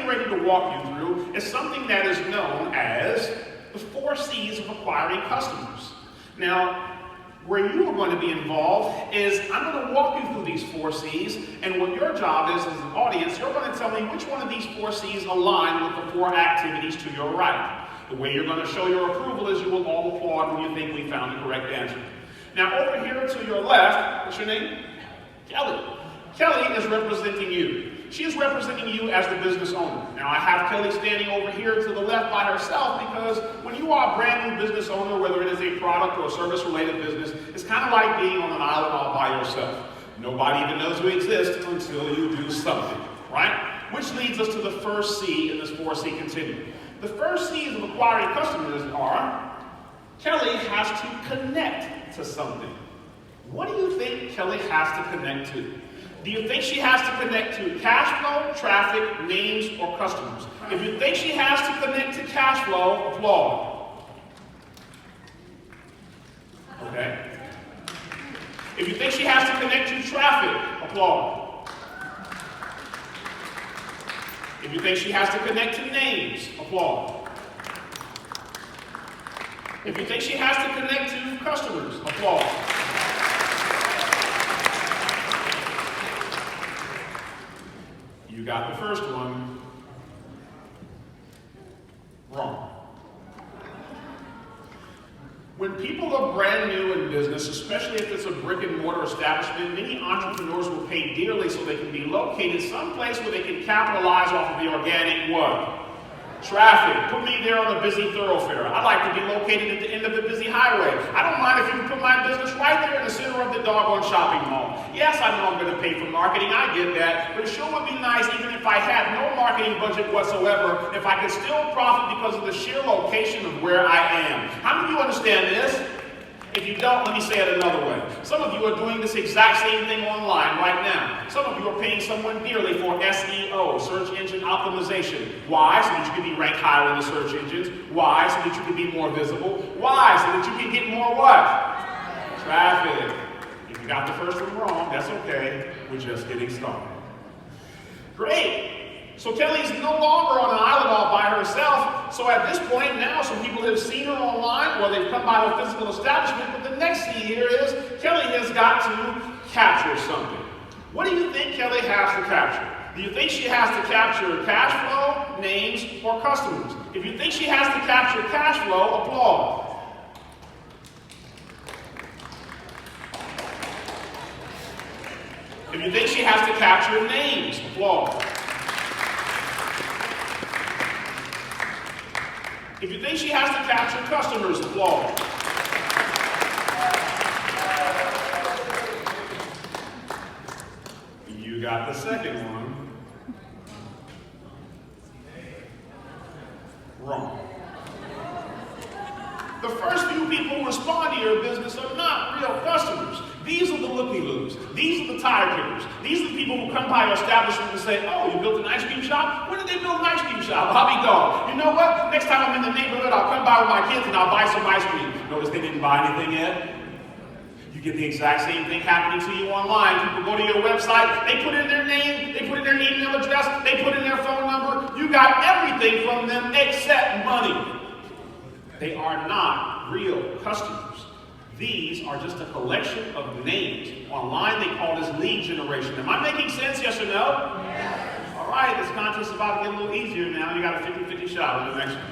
getting ready to walk you through is something that is known as the 4 C's of acquiring customers. Now, where you are going to be involved is I'm going to walk you through these 4 C's, and what your job is as an audience, you're going to tell me which one of these 4 C's align with the 4 activities to your right. The way you're going to show your approval is you will all applaud when you think we found the correct answer. Now, over here to your left, what's your name? Kelly. Kelly is representing you. She is representing you as the business owner. Now, I have Kelly standing over here to the left by herself because when you are a brand new business owner, whether it is a product or a service-related business, it's kind of like being on an island all by yourself. Nobody even knows you exist until you do something, right? Which leads us to the first C in this 4C continuum. The first C's of acquiring customers are, Kelly has to connect to something. What do you think Kelly has to connect to? Do you think she has to connect to cash flow, traffic, names, or customers? If you think she has to connect to cash flow, applaud. Okay? If you think she has to connect to traffic, applaud. If you think she has to connect to names, applaud. If you think she has to connect to customers, applaud. You got the first one wrong. When people are brand new in business, especially if it's a brick and mortar establishment, many entrepreneurs will pay dearly so they can be located someplace where they can capitalize off of the organic what? Traffic. Put me there on a busy thoroughfare. I like to be located at the end of the busy highway. I don't mind if you put my business right there in the center of the doggone shopping mall. Yes, I know I'm going to pay for marketing. I get that. But it sure would be nice, even if I had no marketing budget whatsoever, if I could still profit because of the sheer location of where I am. How many of you understand this? If you don't, let me say it another way. Some of you are doing this exact same thing online right now. Some of you are paying someone dearly for SEO, search engine optimization. Why? So that you can be ranked higher in the search engines. Why? So that you can be more visible. Why? So that you can get more what? Traffic. If you got the first one wrong, that's okay. We're just getting started. Great. So Kelly's no longer on an island all by herself. So at this point now, some people have seen her online, well, they've come by the physical establishment, but the next C here is Kelly has got to capture something. What do you think Kelly has to capture? Do you think she has to capture cash flow, names, or customers? If you think she has to capture cash flow, applaud. If you think she has to capture names, applaud. If you think she has to capture customers, applaud. You got the second one wrong. The first few people who respond to your business are not real customers. These are the looky-loos. These are the tire kickers. These are the people who come by your establishment and say, oh, you built an ice cream shop? When did they build an ice cream shop? Hobby dog. You know what? Next time I'm in the neighborhood, I'll come by with my kids and I'll buy some ice cream. Notice they didn't buy anything yet? You get the exact same thing happening to you online. People go to your website, they put in their name, they put in their email address, they put in their phone number. You got everything from them except money. They are not real customers. These are just a collection of names. Online, they call this lead generation. Am I making sense, yes or no? Yes. All right, this contest is about to get a little easier now. You got a 50-50 shot on the next one.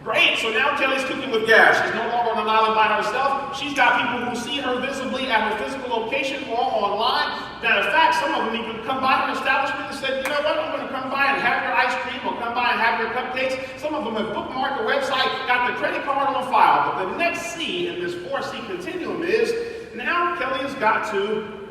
Great, so now Kelly's cooking with gas. She's no longer on an island by herself. She's got people who see her visibly at her physical location or online. Matter of fact, some of them even come by her establishment and said, you know what, I'm going to come by and have your ice cream or come by and have your cupcakes. Some of them have bookmarked the website, got the credit card on file. But the next C in this 4C continuum is, now Kelly has got to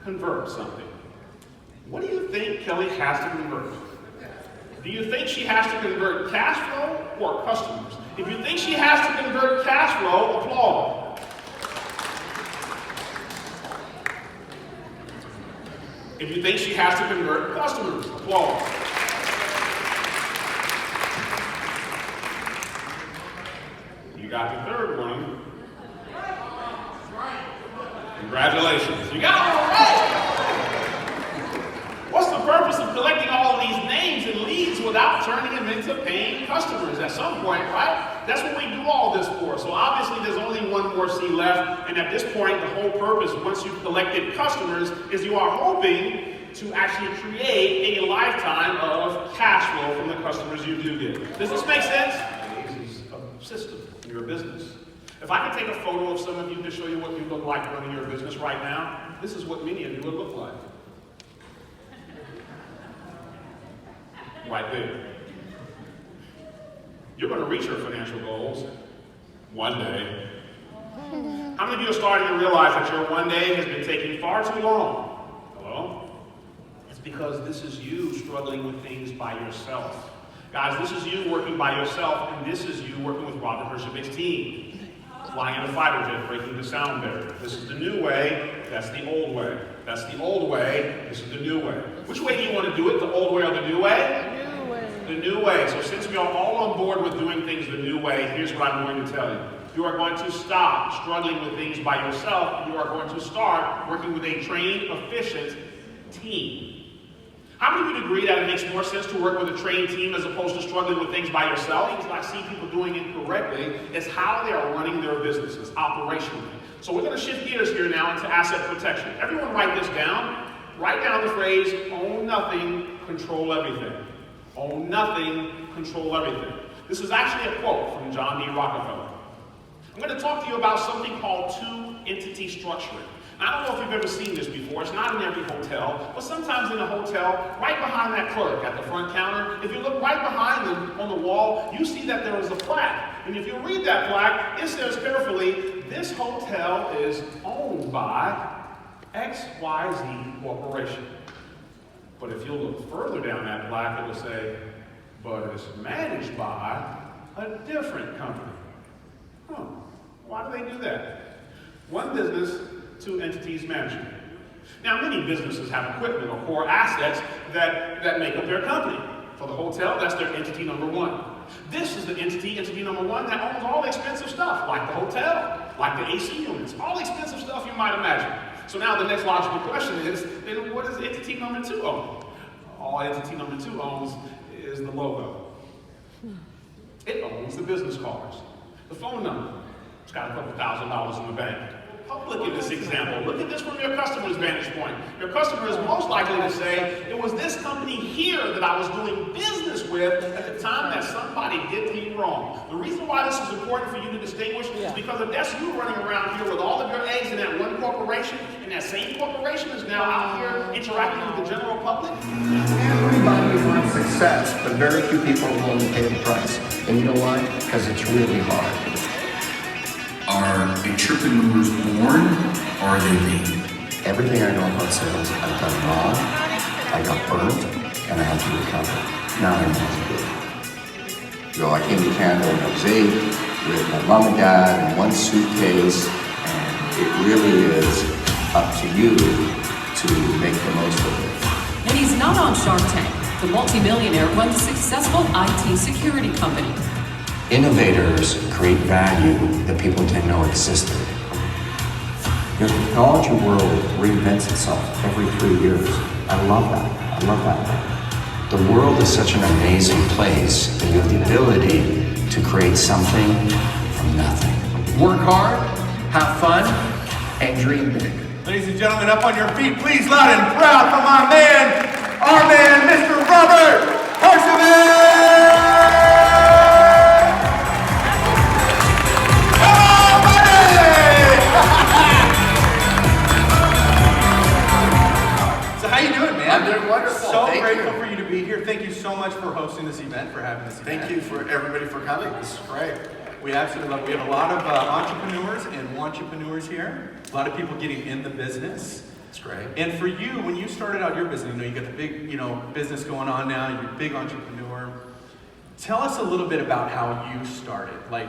convert something. What do you think Kelly has to convert? Do you think she has to convert cash flow or customers? If you think she has to convert cash flow, applaud. If you think she has to convert customers, applaud. You got the third one. Congratulations. You got it all right. What's the purpose collecting all of these names and leads without turning them into paying customers at some point, right? That's what we do all this for. So obviously there's only one more C left, and at this point the whole purpose, once you've collected customers, is you are hoping to actually create a lifetime of cash flow from the customers you do get. Does this make sense? This is a system in your business. If I could take a photo of some of you to show you what you look like running your business right now, this is what many of you would look like. Right there. You're going to reach your financial goals one day. How many of you are starting to realize that your one day has been taking far too long? Hello? It's because this is you struggling with things by yourself. Guys, this is you working by yourself, and this is you working with Robert Herjavec's team. Flying in a fighter jet, breaking the sound barrier. This is the new way, that's the old way. That's the old way, this is the new way. Which way do you want to do it, the old way or the new way? The new way. So since we are all on board with doing things the new way, here's what I'm going to tell you. You are going to stop struggling with things by yourself, and you are going to start working with a trained, efficient team. How many of you agree that it makes more sense to work with a trained team as opposed to struggling with things by yourself? Because I see people doing it correctly. It's how they are running their businesses operationally. So we're going to shift gears here now into asset protection. Everyone write this down. Write down the phrase, own nothing, control everything. Own nothing, control everything. This is actually a quote from John D. Rockefeller. I'm going to talk to you about something called two-entity structuring. I don't know if you've ever seen this before. It's not in every hotel, but sometimes in a hotel, right behind that clerk at the front counter, if you look right behind them on the wall, you see that there is a plaque. And if you read that plaque, it says carefully, this hotel is owned by XYZ Corporation. But if you look further down that plaque, it will say, but it's managed by a different company. Why do they do that? One business, two entities management. Now, many businesses have equipment or core assets that make up their company. For the hotel, that's their entity number one. This is the entity number one that owns all the expensive stuff, like the hotel, like the AC units, all the expensive stuff you might imagine. So now the next logical question is, then what does entity number two own? All entity number two owns is the logo. It owns the business cards, the phone number. It's got a couple $1,000s in the bank. Look at this example. Look at this from your customer's vantage point. Your customer is most likely to say, it was this company here that I was doing business with at the time that somebody did me wrong. The reason why this is important for you to distinguish is because if that's you running around here with all of your eggs in that one corporation, and that same corporation is now out here interacting with the general public. Everybody wants success, but very few people are willing to pay the price. And you know why? Because it's really hard. Are entrepreneurs born or are they made? Everything I know about sales, I've done wrong, I got burnt, and I had to recover. Now I know how to do it. So I came to Canada when I was 8 with my mom and dad in one suitcase, and it really is up to you to make the most of it. When he's not on Shark Tank, the multimillionaire runs a successful IT security company. Innovators create value that people didn't know existed. The technology world reinvents itself every 3 years. I love that. I love that. The world is such an amazing place that you have the ability to create something from nothing. Work hard, have fun, and dream big. Ladies and gentlemen, up on your feet, please, loud and proud for my man, our man, Mr. Robert Herjavec! I'm doing wonderful. So grateful for you to be here. Thank you so much for hosting this event, for having this event. Thank you for everybody for coming. This is great. We absolutely love it. We have a lot of entrepreneurs and entrepreneurs here. A lot of people getting in the business. It's great. And for you, when you started out your business, you got the big, business going on now. You're a big entrepreneur. Tell us a little bit about how you started. Like,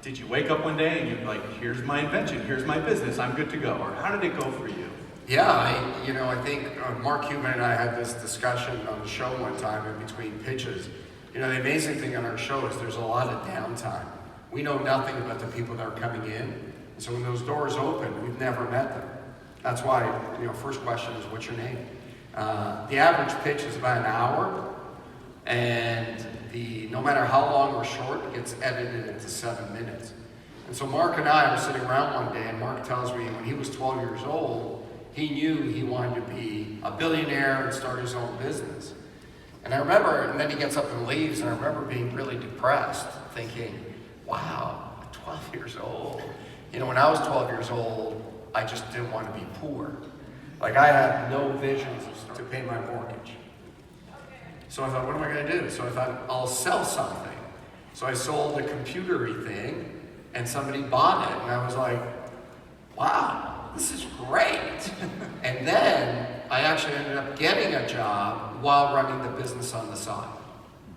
did you wake up one day and you're like, here's my invention, here's my business, I'm good to go? Or how did it go for you? Yeah, I think Mark Cuban and I had this discussion on the show one time in between pitches. The amazing thing on our show is there's a lot of downtime. We know nothing about the people that are coming in. So when those doors open, we've never met them. That's why, first question is, what's your name? The average pitch is about an hour, and no matter how long or short, it gets edited into 7 minutes. And so Mark and I were sitting around one day, and Mark tells me when he was 12 years old, he knew he wanted to be a billionaire and start his own business. And I remember, and then he gets up and leaves, and I remember being really depressed, thinking, wow, 12 years old. You know, when I was 12 years old, I just didn't want to be poor. Like, I had no visions to pay my mortgage. So I thought, what am I going to do? So I thought, I'll sell something. So I sold a computery thing, and somebody bought it, and I was like, wow, this is great. And then I actually ended up getting a job while running the business on the side.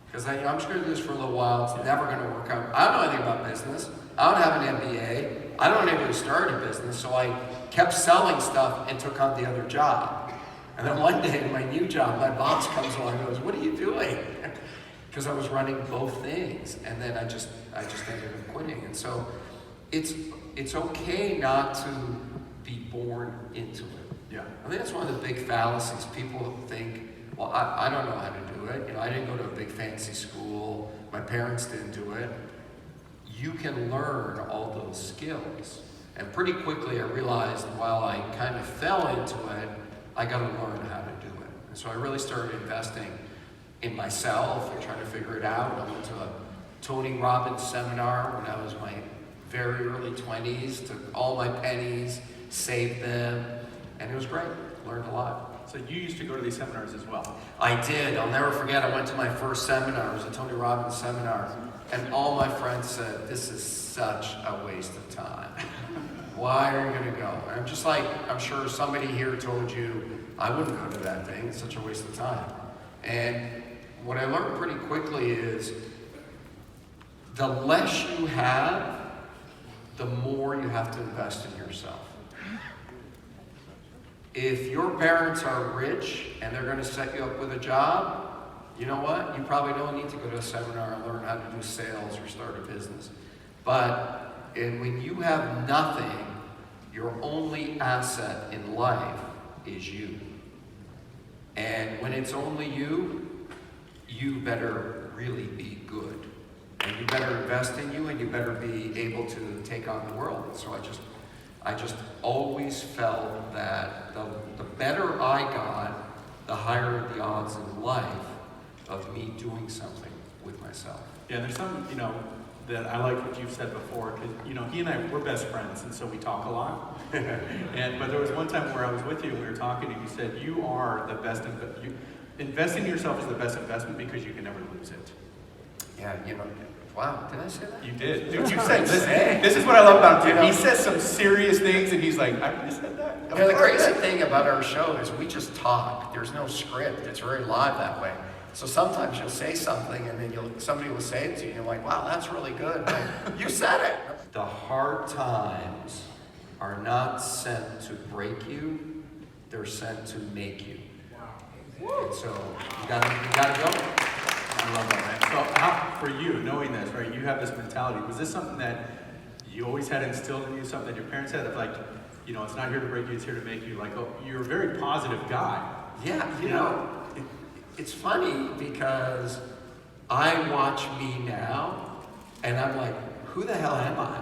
Because I'm just going to do this for a little while. It's never going to work out. I don't know anything about business. I don't have an MBA. I don't even start a business. So I kept selling stuff and took on the other job. And then one day in my new job, my boss comes along and goes, what are you doing? Because I was running both things. And then I just ended up quitting. And so it's okay not to be born into it. Yeah. I think that's one of the big fallacies. People think, well, I don't know how to do it. You know, I didn't go to a big fancy school. My parents didn't do it. You can learn all those skills. And pretty quickly I realized while I kind of fell into it, I got to learn how to do it. And so I really started investing in myself and trying to figure it out. I went to a Tony Robbins seminar when I was my very early 20s, took all my pennies, saved them, and it was great. Learned a lot. So you used to go to these seminars as well? I did. I'll never forget. I went to my first seminar. It was a Tony Robbins seminar. And all my friends said, this is such a waste of time. Why are you going to go? And I'm just like, I'm sure somebody here told you, I wouldn't go to that thing. It's such a waste of time. And what I learned pretty quickly is the less you have, the more you have to invest in yourself. If your parents are rich and they're going to set you up with a job, you know what? You probably don't need to go to a seminar and learn how to do sales or start a business. But when you have nothing, your only asset in life is you. And when it's only you, you better really be good. And you better invest in you, and you better be able to take on the world. And so I just always felt that the better I got, the higher the odds in life of me doing something with myself. Yeah, there's some, that I like what you've said before, because, he and I, we're best friends, and so we talk a lot. But there was one time where I was with you, and we were talking, and you said, you are the best, investing in yourself is the best investment because you can never lose it. Yeah, wow, did I say that? You did. Dude, you said, this is what I love about him. He says some serious things, and he's like, I really said that. The crazy thing about our show is we just talk. There's no script. It's very live that way. So sometimes you'll say something, and then somebody will say it to you, and you're like, wow, that's really good. Like, you said it. The hard times are not sent to break you. They're sent to make you. And so you gotta go. I love that, man. So how, for you, knowing this, right, you have this mentality. Was this something that you always had instilled in you, something that your parents had, like, it's not here to break you, it's here to make you, like, oh, you're a very positive guy. Yeah, it's funny because I watch me now, and I'm like, who the hell am I?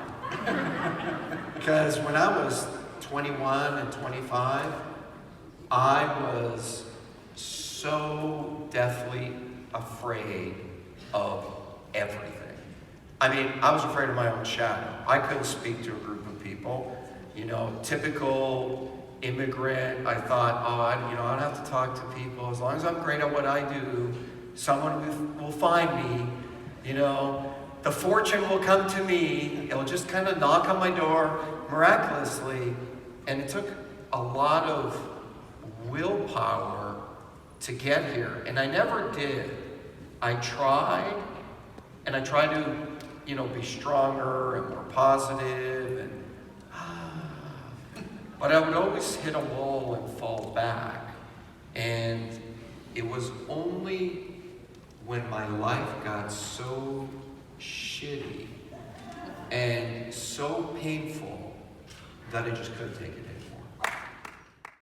Because when I was 21 and 25, I was so deathly afraid of everything. I mean, I was afraid of my own shadow. I couldn't speak to a group of people. Typical immigrant. I thought, I don't have to talk to people. As long as I'm great at what I do, someone will find me. The fortune will come to me. It'll just kind of knock on my door miraculously. And it took a lot of willpower to get here. And I never did. I tried, and I tried to, be stronger and more positive, but I would always hit a wall and fall back. And it was only when my life got so shitty and so painful that I just couldn't take it anymore.